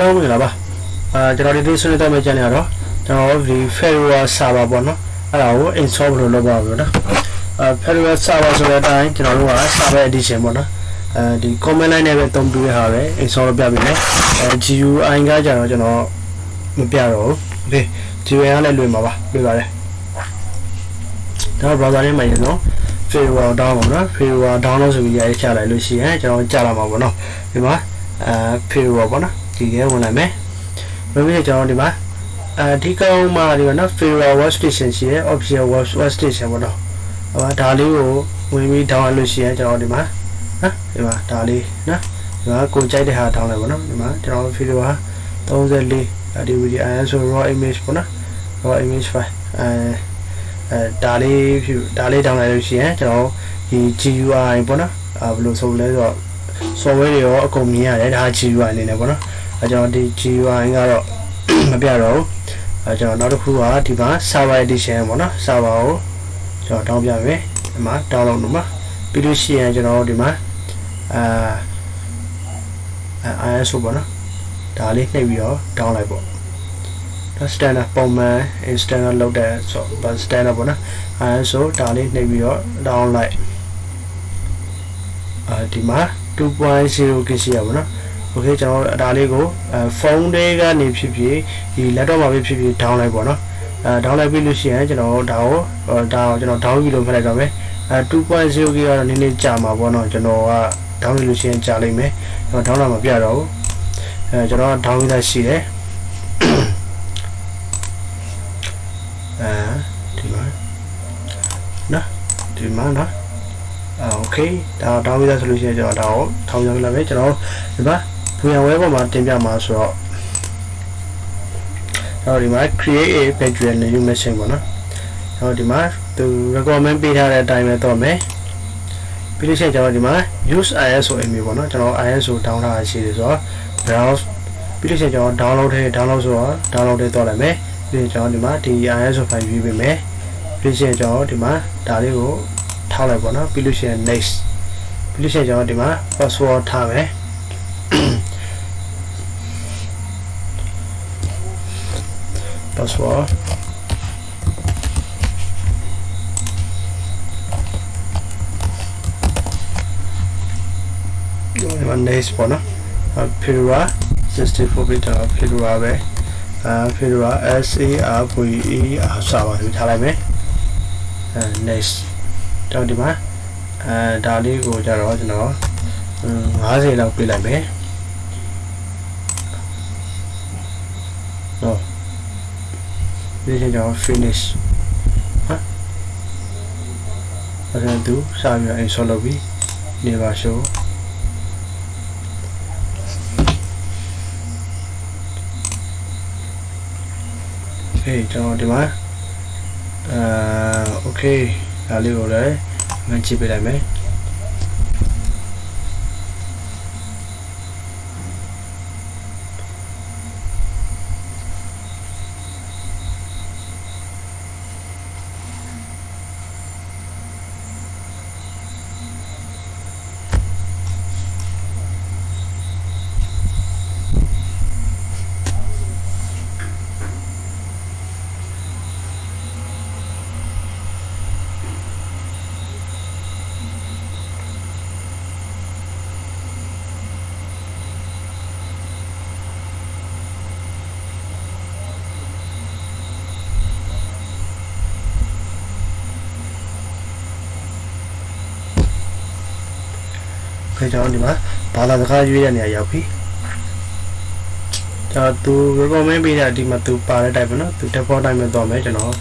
Don't we love generally this is the general the Fedora server bono allow in software logo Fedora server so that I server edition bono the command line never don't do have in solve GU I engage Piaro okay GU and Lumaba now brother in my Fedora downloads we are chala Lucy and Jalama bono Fedora bono the one I may maybe John Dima Tico Mario Fedora Workstation here option Workstation bono Dali we meet down Lucy and John Dima Dali go check the hard down level John Fedora those the answer raw image bono raw image file Dali down Lucy and John the GUI bono Blue so where you come here that GUI in a bono I don't the GUI got a piano I don't know who are the server edition bono server so don't be away download number PDC and general demand I also bono Dali maybe download that's stand up on my standard load there so but stand up on I also Dali maybe download demand 2.0 kc okay channel Dali go phone day ga ni phit phit di laptop ma phit phit down လိုက်ပေါ့နော်down လိုက်ပြီလို့ရှိရင်ကျွန်တော်ဒါကိုကျွန်တော် down ပြီလို့ခက်လိုက်တော့မယ်2.0 kg ကတော့နည်းနည်းကြာမှာပေါ့နော်ကျွန်တော်က down ပြီလို့ရှိရင်ကြာလိမ့်မယ်ကျွန်တော် down လာမပြတော့ဘူးကျွန်တော် down ပြီးသားရှိတယ်ဒီမှာနော်ဒီမှာနော်okay ဒါ down ပြီးသားဆိုလို့ရှိရင်ကျွန်တော်ဒါကိုထောင်ချလိုက်မယ်ကျွန်တော်ဒီမှာware ပေါ်မှာတင်ပြမှာဆိုတော့ဒီမှာ create a Fedora new machine ပေါ့နော်ဒီမှာသူ recommend ပေးထားတဲ့အတိုင်းပဲတော့မယ်ပြီးလို့ရှိရင်ကျွန်တော်ဒီမှာ use ISO အမည်ပေါ့နော်ကျွန်တော် ISO down ထားတာရှိတယ်ဆိုတော့ browse ပြီးလို့ရှိရင်ကျွန်တော် download ဆိုတော့ download တော့လိုက်မယ်ပြီးရင်ကျွန်တော်ဒီမှာဒီ ISO file ရွေးပေးမယ်ပြီးလို့ရှိရင်ကျွန်တော်ဒီမှာဒါလေးကိုထောက်လိုက်ပေါ့နော်ပြီးလို့ရှိရင် next ပြီးလို့ရှိရင်ကျွန်တော်ဒီမှာ password ထားမယ်password next one Fedora 64-bit Fedora ပဲFedora SARVE စာပါထားလိုက်မယ်next တော့ဒီမှာဒါလေးကိုကြတော့ကျွန်တော်50လောက်ပြလိုက်မယ်နော်ဒီချိန်ကျွန်တော် finish အဲ့ဒါသူစာပြီး install လုပ်ပြီးနေပါ show okay ကျွန်တော်ဒီမှာokay ဒါလေးကိုလည်းငန်းကြည့်ပေးလိုက်မယ်ကျွန်တော်ဒီမှာဘာသာစကားရွေးတဲ့နေရာရောက်ပြီဒါသူ recommend ပေးတဲ့ဒီမှာသူပါတဲ့ type ပဲเนาะသူ default type နဲ့တော့မယ်ကျွန်တော်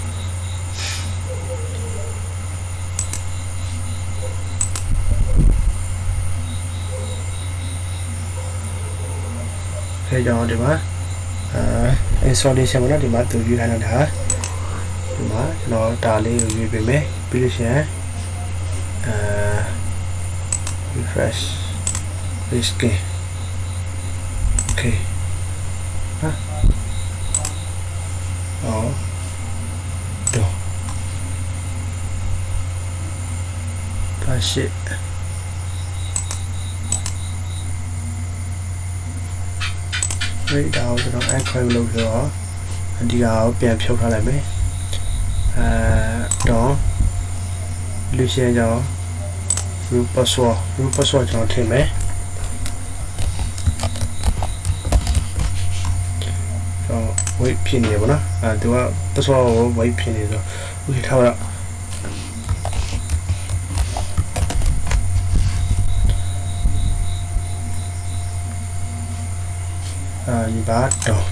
ခေကျွန်တော်ဒီမှာinstallation ပေါ့เนาะဒီမှာသူရွေးခိုင်းတာဒီမှာကျွန်တော်ဒါလေးကိုရွေးပေးမယ်ပြီးလို့ရှိရင်refresh risky okay do push it right ဒါကိုကျွန်တော် encrypt လုပ်ပြီးတော့ဒီဟာကိုပြန်ဖြုတ်ထားလိုက်မယ်တော့လူရှင်းကြောင်း root password ကျွန်တော်ထည့်မယ်တော့ wait ဖြစ်နေရပါတော့သူက password ကို wait ဖြစ်နေဆိုဥထိထားတော့ဒီပါတော့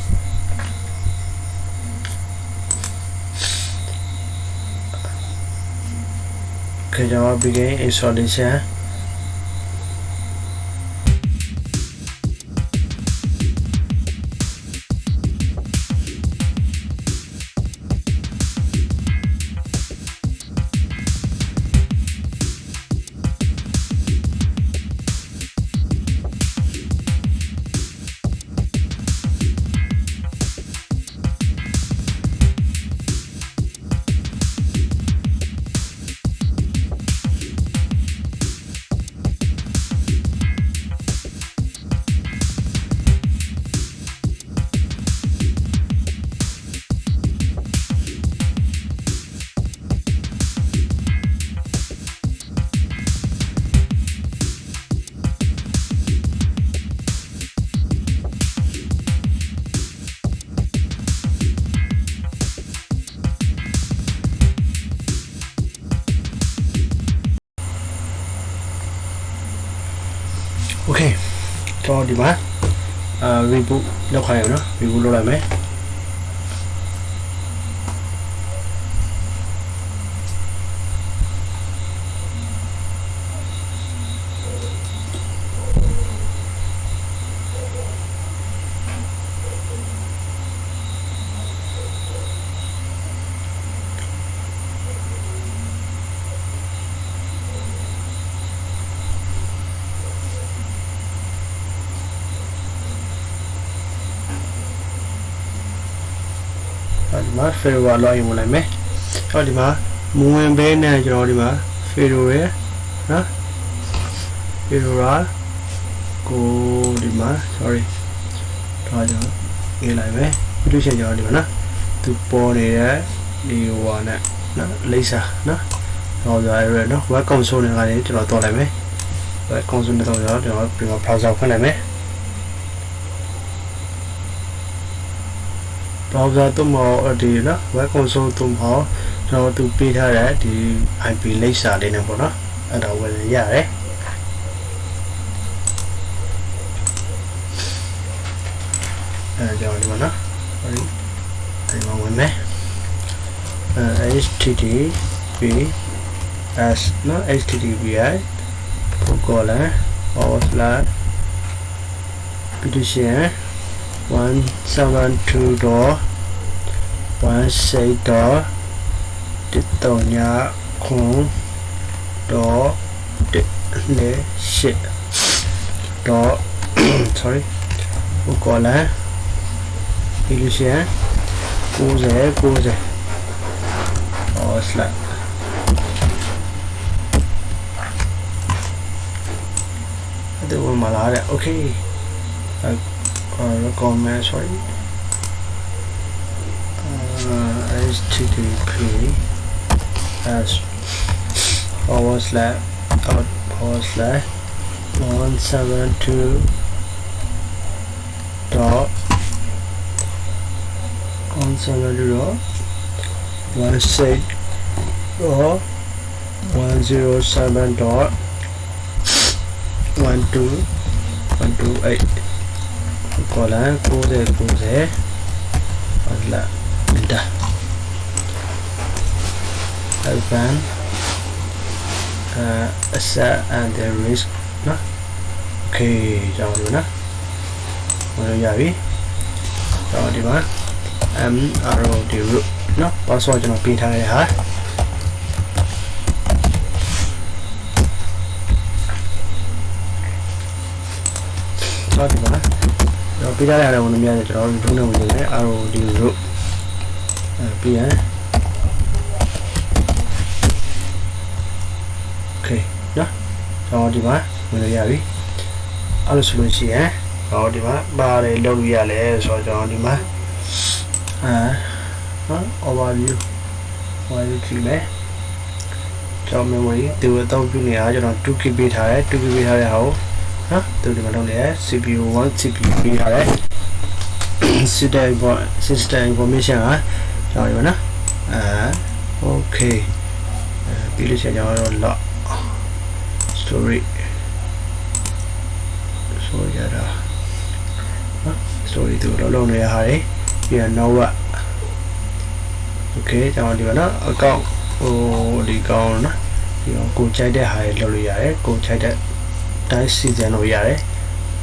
ကျွန်တော် begin installation okay တော့ဒီမှာreboot လုပ်ခိုင်းရအောင်နော် reboot လုပ်လိုက်မယ်ဒီမှာ Fedora login ဝင်လိုက်မယ်။ဒီမှာမဝင်ဘဲနဲ့ကျွန်တော်ဒီမှာ Fedora ရယ်နော် Fedora ကိုဒီမှာ sorry တော့ကျွန်တော်ရေးလိုက်မယ်။ပြီးလို့ရှိရင်ကျွန်တော်ဒီမှာနော်သူပေါ်နေတဲ့ဒီဟိုနဲ့နော်လိပ်စာနော်တော့ကြရဲနော် web console နဲ့ကနေကျွန်တော်တော်လိုက်မယ် web console နဲ့တော့ကျွန်တော်ဒီမှာ browser ဖွင့်လိုက်မယ် browser တော့မဟုတ်ဒီနော် web console တော့မဟုတ်ကျွန်တော်သူပေးထားတဲ့ဒီ IP လိပ်စာလေးနဲ့ပေါ့နော်အဲ့ဒါဝင်ရတယ်အဲ့ကြောင့်ဒီမှာနော် sorry အဲ့မှာဝင်မယ်https နော် https petition 172.168.1.8 sorry ကိုလာပြီးလို့ရှိရင်90 slash အဲ့ဒါဝင်လာတယ် okay recommend sorry https //172 dot 172.16 dot 107 dot 128 colon 90 là enter open asset and the risk nó ok rồi nữa nó rồi giờ đi rồi đi mà arrow di root nó password cho nó pin thang này hả đó thì mà rồi pin thang này là một nhà để cho nó đúng là một cái arrow di root pin á ok đó rồi đi mà mình giờ đi alo solution á တော့ဒီမှာပါတယ်လုပ်ရလဲဆိုတော့ကျွန်တော်ဒီမှာoverview ကြည့်မယ်ကျွန်တော် memory ဒီအသုံးပြုနေတာကျွန်တော် 2KB ပေးထားတယ် 2KB ပေးထားတဲ့ဟာကိုနော်သူဒီမှာလုပ်နေတယ် CPU 1 CPU ပေးထားတယ် system information ကကျွန်တော်ဒီမှာနော်okay ပြီးလို့ရှိရင်ကျွန်တော်တို့ log storage ဆိုရတာနော် storage တို့လုံးနေရဟာတွေပြီးတော့ now okay ကျွန်တော်ဒီမှာနော် account ဒီကောင်းနော်ဒီကိုကြိုက်တဲ့ဟာတွေလုပ်လို့ရတယ်ကိုကြိုက်တဲ့တိုင်းစီစဉ်လို့ရတယ်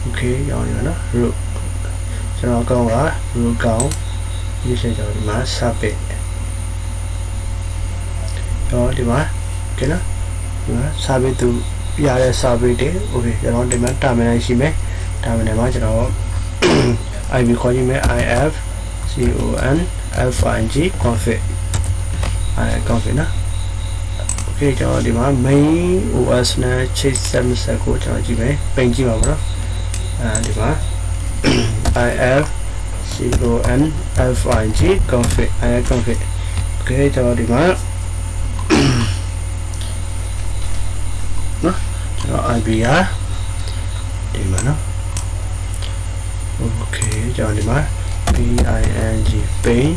okay ကျွန်တော်ဒီမှာနော် root ကျွန်တော်ကောင်းက root ကောင်းဒီရှင်းကျွန်တော်ဒီမှာ submit တော့ဒီမှာ okay နော်ဒီမှာ submit သူရတဲ့ submit တွေ okay ကျွန်တော်ဒီမှာ terminal ရှိမယ် terminal မှာကျွန်တော် ib ခေါ်ကြည့်မယ် config config နော် okay ကျွန်တော်ဒီမှာ main os နဲ့ချိတ်ဆက်မဆက်ကိုကျွန်တော်ကြည့်မယ်ပြင်ကြည့်ပါဘောနော်ဒီမှာ config config okay ကျွန်တော်ဒီမှာနော်ကျွန်တော် ib ရဒီမှာနော် okay ကျွန်တော်ဒီမှာ ping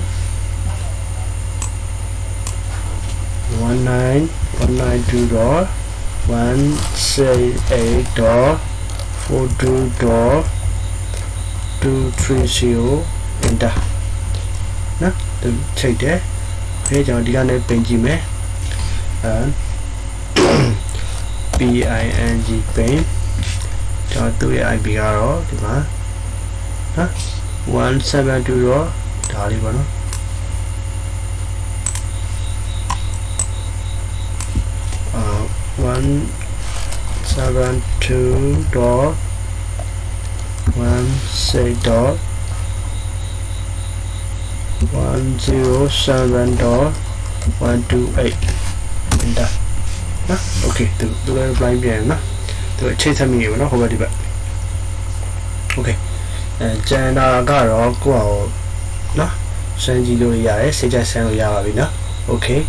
19192.168.42.230 enter နော်သူချိန်တယ်ခေကျွန်တော်ဒီကနေပင်ကြည့်မယ်ping ပင်ကျွန်တော်သူ့ရဲ့ ip ကတော့ဒီမှာနော်172တော့ဒါလေးပါနော်172.168.128 enter နော် okay သူလည်း reply ပြန်နော်သူချိန်ဆက်မိရပါနော်ဟိုဘက်ဒီဘက် okay ကျန်တာကတော့ကိုယ့်အောင်နော်စမ်းကြည့်လို့ရတယ်စိတ်ကြဆန်းလို့ရပါပြီနော် okay